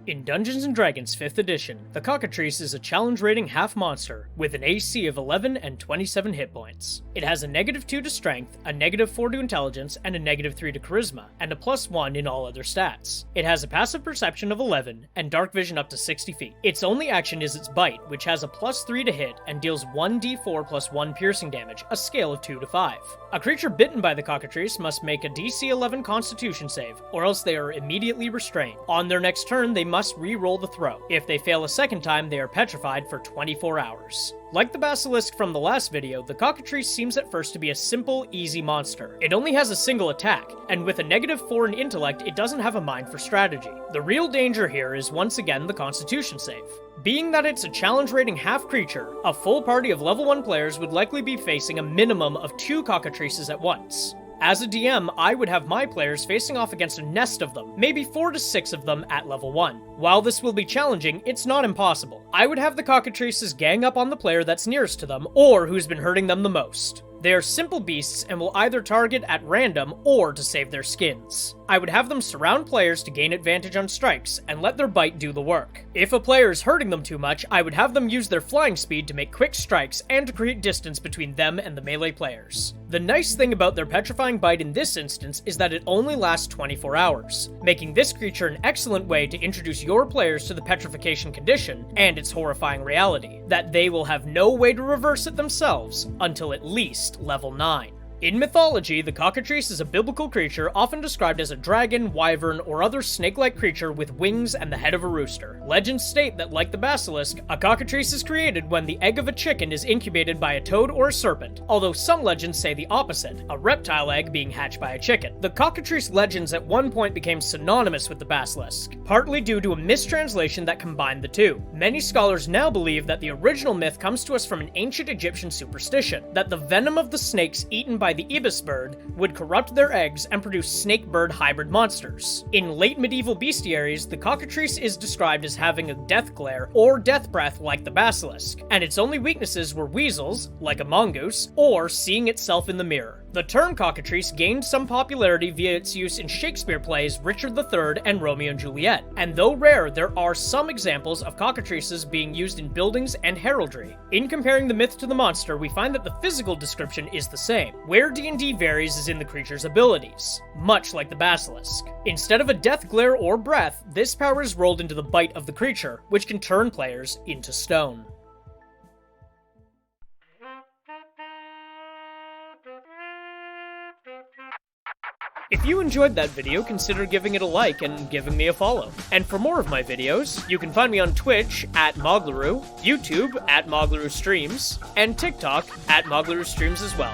In Dungeons & Dragons 5th edition, the Cockatrice is a challenge rating half monster with an AC of 11 and 27 hit points. It has a -2 to strength, a -4 to intelligence, and a -3 to charisma, and a +1 in all other stats. It has a passive perception of 11 and dark vision up to 60 feet. Its only action is its bite, which has a +3 to hit and deals 1d4 plus 1 piercing damage, a scale of 2 to 5. A creature bitten by the Cockatrice must make a DC 11 Constitution save, or else they are immediately restrained. On their next turn, they must re-roll the throw. If they fail a second time, they are petrified for 24 hours. Like the basilisk from the last video, the Cockatrice seems at first to be a simple, easy monster. It only has a single attack, and with a -4 in intellect, it doesn't have a mind for strategy. The real danger here is once again the Constitution save. Being that it's a challenge rating half creature, a full party of level 1 players would likely be facing a minimum of 2 Cockatrices at once. As a DM, I would have my players facing off against a nest of them, maybe 4 to 6 of them at level 1. While this will be challenging, it's not impossible. I would have the Cockatrices gang up on the player that's nearest to them, or who's been hurting them the most. They are simple beasts and will either target at random or to save their skins. I would have them surround players to gain advantage on strikes, and let their bite do the work. If a player is hurting them too much, I would have them use their flying speed to make quick strikes and to create distance between them and the melee players. The nice thing about their petrifying bite in this instance is that it only lasts 24 hours, making this creature an excellent way to introduce your players to the petrification condition and its horrifying reality, that they will have no way to reverse it themselves until at least level 9. In mythology, the Cockatrice is a biblical creature often described as a dragon, wyvern, or other snake-like creature with wings and the head of a rooster. Legends state that, like the basilisk, a Cockatrice is created when the egg of a chicken is incubated by a toad or a serpent, although some legends say the opposite, a reptile egg being hatched by a chicken. The Cockatrice legends at one point became synonymous with the basilisk, partly due to a mistranslation that combined the two. Many scholars now believe that the original myth comes to us from an ancient Egyptian superstition, that the venom of the snakes eaten by the ibis bird would corrupt their eggs and produce snake-bird hybrid monsters. In late medieval bestiaries, the Cockatrice is described as having a death glare or death breath like the basilisk, and its only weaknesses were weasels, like a mongoose, or seeing itself in the mirror. The term Cockatrice gained some popularity via its use in Shakespeare plays Richard III and Romeo and Juliet, and though rare, there are some examples of Cockatrices being used in buildings and heraldry. In comparing the myth to the monster, we find that the physical description is the same. Where D&D varies is in the creature's abilities, much like the basilisk. Instead of a death glare or breath, this power is rolled into the bite of the creature, which can turn players into stone. If you enjoyed that video, consider giving it a like and giving me a follow. And for more of my videos, you can find me on Twitch @Moglaroo, YouTube @Moglaroo Streams, and TikTok @Moglaroo Streams as well.